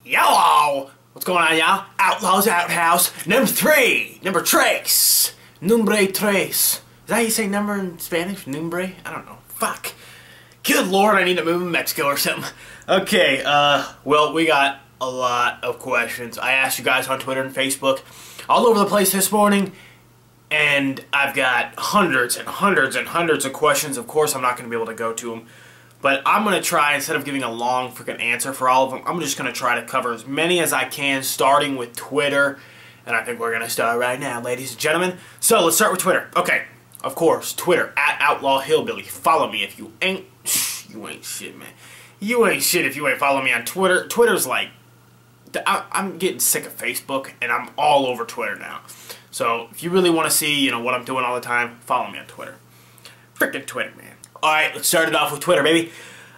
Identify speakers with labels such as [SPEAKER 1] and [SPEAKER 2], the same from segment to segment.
[SPEAKER 1] Hello! What's going on, y'all? Outlaws Outhouse, number 3! Number tres! Numbre tres. Is that how you say number in Spanish? Numbre? I don't know. Fuck. Good lord, I need to move to Mexico or something. Okay, well, we got a lot of questions. I asked you guys on Twitter and Facebook all over the place this morning, and I've got hundreds and hundreds and hundreds of questions. Of course, I'm not going to be able to go to them. But I'm going to try, instead of giving a long freaking answer for all of them, I'm just going to try to cover as many as I can, starting with Twitter. And I think we're going to start right now, ladies and gentlemen. So, let's start with Twitter. Okay, of course, Twitter, @OutlawHillbilly. Follow me if you ain't... You ain't shit, man. You ain't shit if you ain't following me on Twitter. Twitter's like... I'm getting sick of Facebook, and I'm all over Twitter now. So, if you really want to see, what I'm doing all the time, follow me on Twitter. Frickin' Twitter, man. Alright, let's start it off with Twitter, baby.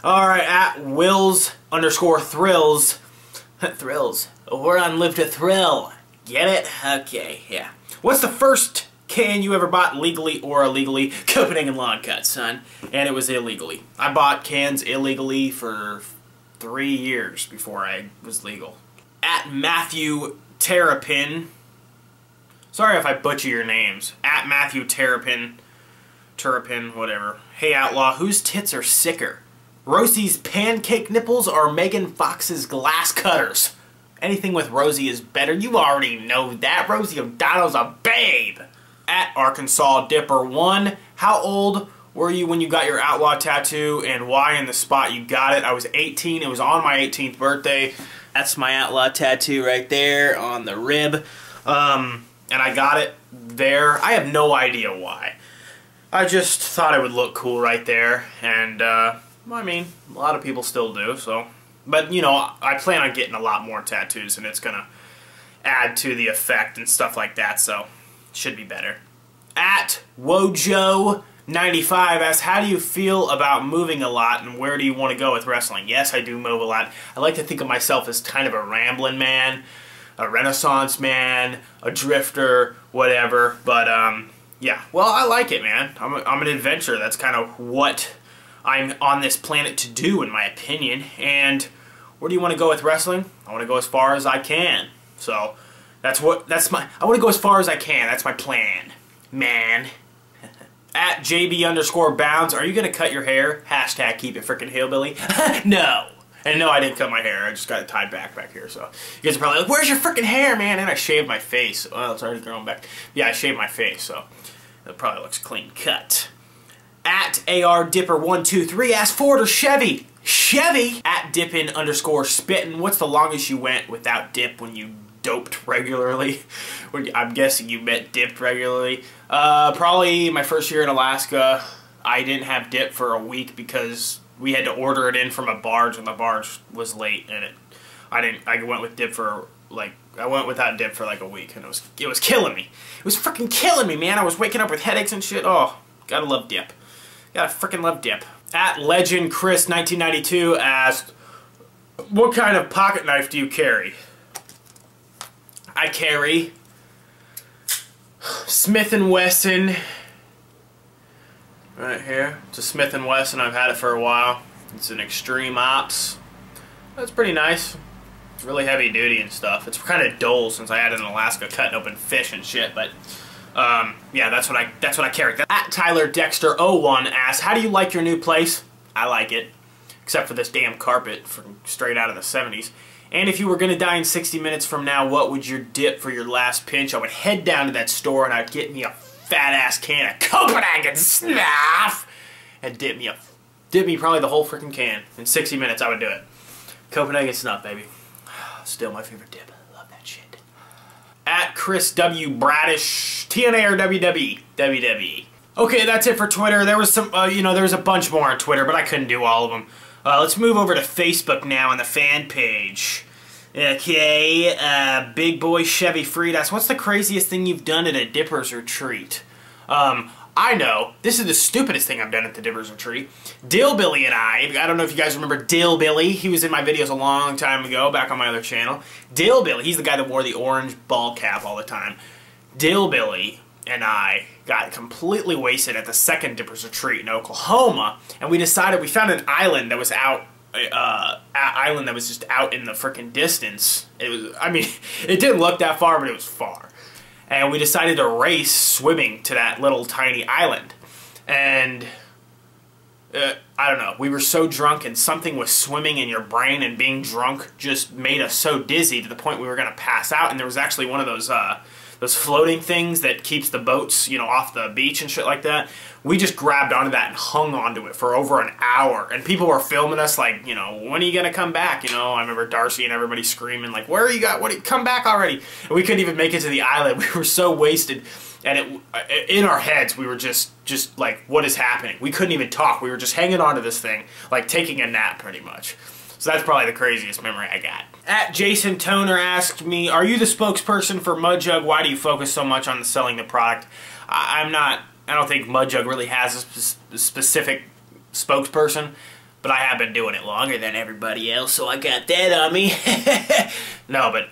[SPEAKER 1] Alright, @Wills_Thrills. Thrills. We're on Live to Thrill. Get it? Okay, yeah. What's the first can you ever bought legally or illegally? Copenhagen Lawn Cut, son. And it was illegally. I bought cans illegally for 3 years before I was legal. @Matthew Terrapin. Sorry if I butcher your names. @Matthew Terrapin. Turpin, whatever. Hey Outlaw, whose tits are sicker? Rosie's pancake nipples or Megan Fox's glass cutters? Anything with Rosie is better. You already know that. Rosie O'Donnell's a babe. @ArkansasDipper1. How old were you when you got your outlaw tattoo, and why in the spot you got it? I was 18. It was on my 18th birthday. That's my outlaw tattoo right there on the rib. And I got it there. I have no idea why. I just thought it would look cool right there, and, I mean, a lot of people still do, so. But, I plan on getting a lot more tattoos, and it's gonna add to the effect and stuff like that, so it should be better. @Wojo95 asks, how do you feel about moving a lot, and where do you want to go with wrestling? Yes, I do move a lot. I like to think of myself as kind of a rambling man, a renaissance man, a drifter, whatever, but, yeah, well, I like it, man. I'm an adventurer. That's kind of what I'm on this planet to do, in my opinion. And where do you want to go with wrestling? I want to go as far as I can. So I want to go as far as I can. That's my plan, man. @JB_Bounds, are you gonna cut your hair? # keep it frickin' hillbilly. No. And no, I didn't cut my hair. I just got it tied back here. So you guys are probably like, where's your frickin' hair, man? And I shaved my face. Well, it's already growing back. Yeah, I shaved my face, so it probably looks clean cut. @ARDipper123 asks, Ford or Chevy? Chevy. @Dippin_Spittin, what's the longest you went without dip when you doped regularly? I'm guessing you meant dipped regularly. Probably my first year in Alaska, I didn't have dip for a week because we had to order it in from a barge, and the barge was late, and I went with dip for I went without dip for like a week, and it was killing me. It was freaking killing me, man. I was waking up with headaches and shit. Oh, gotta love dip. Gotta freaking love dip. @LegendChris1992 asked, what kind of pocket knife do you carry? I carry Smith & Wesson. Right here. It's a Smith & Wesson. I've had it for a while. It's an Extreme Ops. That's pretty nice. It's really heavy duty and stuff. It's kind of dull since I had it in Alaska cutting open fish and shit, but yeah, that's what I carry. @TylerDexter01 asks, how do you like your new place? I like it. Except for this damn carpet from straight out of the 70s. And if you were gonna die in 60 minutes from now, what would you dip for your last pinch? I would head down to that store and I'd get me a fat-ass can of Copenhagen Snuff and dip me probably the whole freaking can. In 60 minutes, I would do it. Copenhagen Snuff, baby. Still my favorite dip. Love that shit. @ChrisW. TNA or WWE? WWE. Okay, that's it for Twitter. There was some, there was a bunch more on Twitter, but I couldn't do all of them. Let's move over to Facebook now on the fan page. Okay, Big Boy Chevy Freed asks, what's the craziest thing you've done at a Dippers retreat? I know. This is the stupidest thing I've done at the Dippers retreat. Dillbilly and I don't know if you guys remember Dillbilly. He was in my videos a long time ago, back on my other channel. Dillbilly, he's the guy that wore the orange ball cap all the time. Dillbilly and I got completely wasted at the second Dippers retreat in Oklahoma, and we found an island that was out island that was just out in the freaking distance. It was, I mean, it didn't look that far, but it was far. And we decided to race swimming to that little tiny island. And I don't know, we were so drunk and something was swimming in your brain, and being drunk just made us so dizzy to the point we were going to pass out. And there was actually one of those floating things that keeps the boats, you know, off the beach and shit like that. We just grabbed onto that and hung onto it for over an hour. And people were filming us like, you know, when are you going to come back? You know, I remember Darcy and everybody screaming like, where are you guys? Come back already. And we couldn't even make it to the island. We were so wasted. And in our heads, we were just like, what is happening? We couldn't even talk. We were just hanging onto this thing, like taking a nap pretty much. So that's probably the craziest memory I got. At Jason Toner asked me, are you the spokesperson for Mud Jug? Why do you focus so much on selling the product? I'm not. I don't think Mud Jug really has a specific spokesperson, but I have been doing it longer than everybody else, so I got that on me. No, but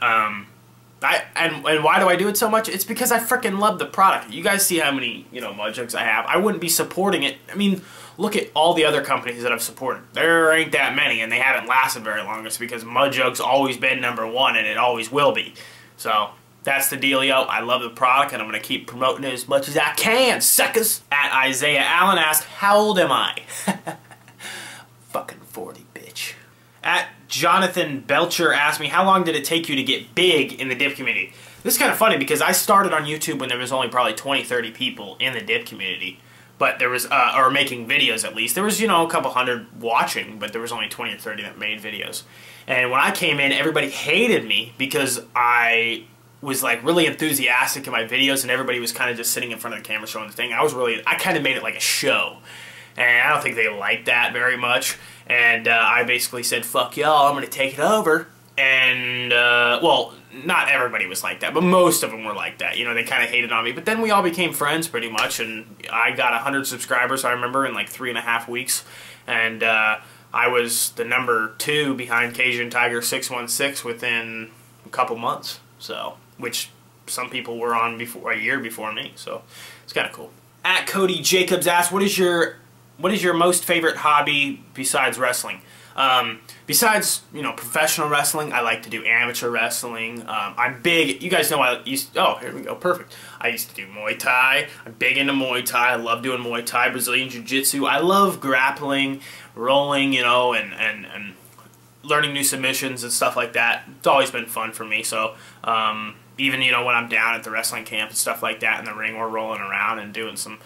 [SPEAKER 1] and why do I do it so much? It's because I freaking love the product. You guys see how many, you know, Mud Jugs I have. I wouldn't be supporting it. I mean, look at all the other companies that I've supported. There ain't that many, and they haven't lasted very long. It's because Mud Jug's always been #1, and it always will be. So that's the dealio. I love the product, and I'm going to keep promoting it as much as I can, suckers. At Isaiah Allen asked, how old am I? Fucking 40, bitch. At Jonathan Belcher asked me, how long did it take you to get big in the dip community? This is kind of funny because I started on YouTube when there was only probably 20, 30 people in the dip community. But there was, or making videos at least. There was, you know, a couple hundred watching, but there was only 20 or 30 that made videos. And when I came in, everybody hated me because I was like really enthusiastic in my videos, and everybody was kind of just sitting in front of the camera showing the thing. I kind of made it like a show, and I don't think they liked that very much. And I basically said, fuck y'all, I'm going to take it over. And, well, not everybody was like that, but most of them were like that. You know, they kind of hated on me. But then we all became friends pretty much, and I got 100 subscribers, I remember, in like 3.5 weeks. And I was the #2 behind Cajun Tiger 616 within a couple months. So, which some people were on before, a year before me. So it's kind of cool. At Cody Jacobs asked, what is your most favorite hobby besides wrestling? Besides, you know, professional wrestling, I like to do amateur wrestling. I'm big, you guys know oh, here we go, perfect. I used to do Muay Thai. I'm big into Muay Thai. I love doing Muay Thai, Brazilian Jiu-Jitsu. I love grappling, rolling, you know, and learning new submissions and stuff like that. It's always been fun for me. So, even, you know, when I'm down at the wrestling camp and stuff like that in the ring, we're rolling around and doing some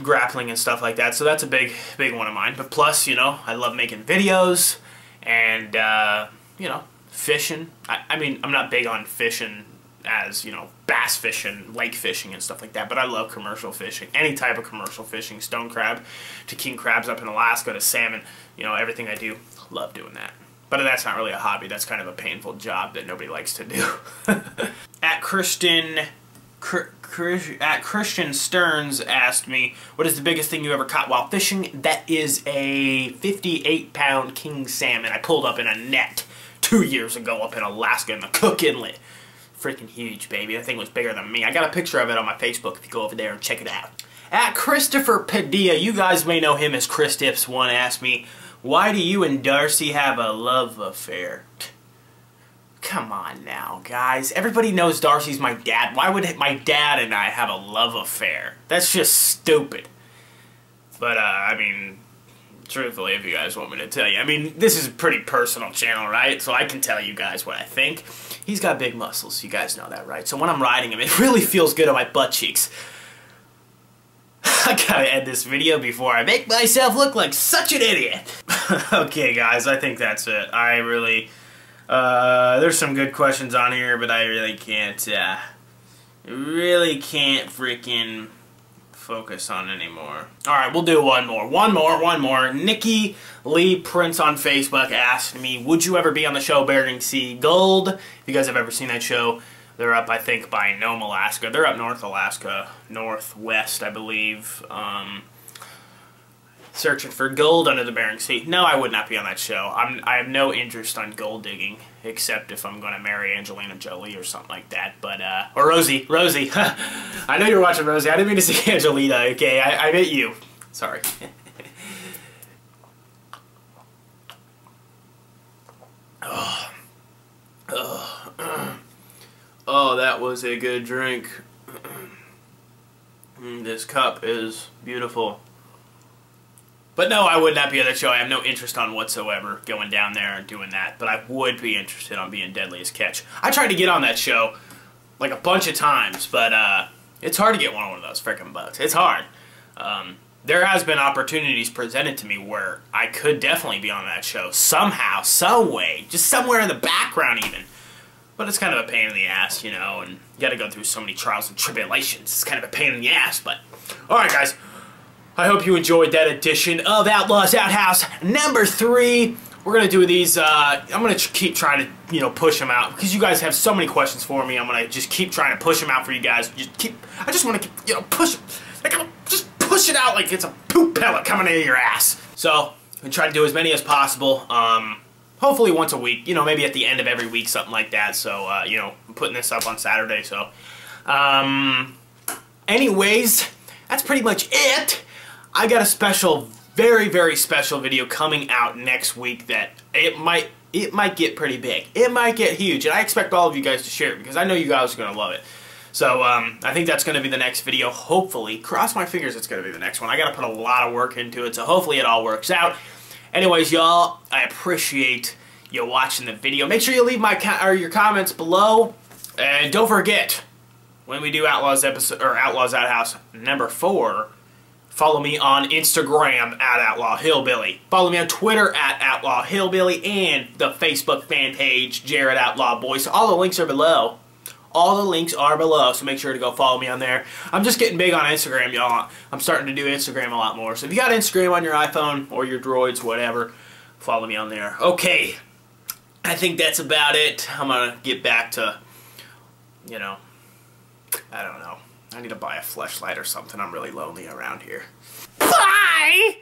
[SPEAKER 1] grappling and stuff like that. So that's a big one of mine. But plus, you know, I love making videos and, you know, fishing. I mean, I'm not big on fishing as, you know, bass fishing, lake fishing and stuff like that, but I love commercial fishing. Any type of commercial fishing, stone crab to king crabs up in Alaska to salmon, you know, everything I do, love doing that. But that's not really a hobby. That's kind of a painful job that nobody likes to do. At Christian Stearns asked me, what is the biggest thing you ever caught while fishing? That is a 58-pound king salmon I pulled up in a net 2 years ago up in Alaska in the Cook Inlet. Freaking huge, baby. That thing was bigger than me. I got a picture of it on my Facebook if you go over there and check it out. At Christopher Padilla, you guys may know him as Chris Dips 1, asked me, why do you and Darcy have a love affair? Come on now, guys. Everybody knows Darcy's my dad. Why would my dad and I have a love affair? That's just stupid. But, I mean, truthfully, if you guys want me to tell you. I mean, this is a pretty personal channel, right? So I can tell you guys what I think. He's got big muscles. You guys know that, right? So when I'm riding him, it really feels good on my butt cheeks. I gotta end this video before I make myself look like such an idiot. Okay, guys, I think that's it. I really... there's some good questions on here, but I really can't freaking focus on anymore. Alright, we'll do one more. Nikki Lee Prince on Facebook asked me, would you ever be on the show Bering Sea Gold? If you guys have ever seen that show, they're up, I think, by Nome, Alaska. They're up North Alaska, northwest, I believe. Searching for gold under the Bering Sea. No, I would not be on that show. I have no interest on gold digging, except if I'm going to marry Angelina Jolie or something like that. But, or Rosie. I know you're watching Rosie. I didn't mean to say Angelina, okay? I meant you. Sorry. Oh, that was a good drink. This cup is beautiful. But no, I would not be at that show. I have no interest on whatsoever going down there and doing that. But I would be interested on being Deadliest Catch. I tried to get on that show like a bunch of times, but it's hard to get one of those frickin' bucks. It's hard. There has been opportunities presented to me where I could definitely be on that show somehow, some way, just somewhere in the background even. But it's kind of a pain in the ass, you know, and you gotta go through so many trials and tribulations. It's kind of a pain in the ass, but alright guys. I hope you enjoyed that edition of Outlaws Outhouse number 3. We're going to do these, I'm going to keep trying to, you know, push them out. Because you guys have so many questions for me, I'm going to just keep trying to push them out for you guys. I just want to keep, you know, just push it out like it's a poop pellet coming out of your ass. So, I'm going to try to do as many as possible. Hopefully once a week, you know, maybe at the end of every week, something like that. So, you know, I'm putting this up on Saturday, so. Anyways, that's pretty much it. I got a special, very, very special video coming out next week that it might get pretty big. It might get huge, and I expect all of you guys to share it because I know you guys are going to love it. So, I think that's going to be the next video, hopefully. Cross my fingers it's going to be the next one. I got to put a lot of work into it, so hopefully it all works out. Anyways, y'all, I appreciate you watching the video. Make sure you leave your comments below, and don't forget, when we do Outlaws Outhouse number 4, follow me on Instagram at Outlaw Hillbilly. Follow me on Twitter at Outlaw Hillbilly and the Facebook fan page, Jared Outlaw Boy. So all the links are below. All the links are below, so make sure to go follow me on there. I'm just getting big on Instagram, y'all. I'm starting to do Instagram a lot more. So if you got Instagram on your iPhone or your droids, whatever, follow me on there. Okay, I think that's about it. I'm going to get back to, you know, I don't know. I need to buy a fleshlight or something. I'm really lonely around here. Bye!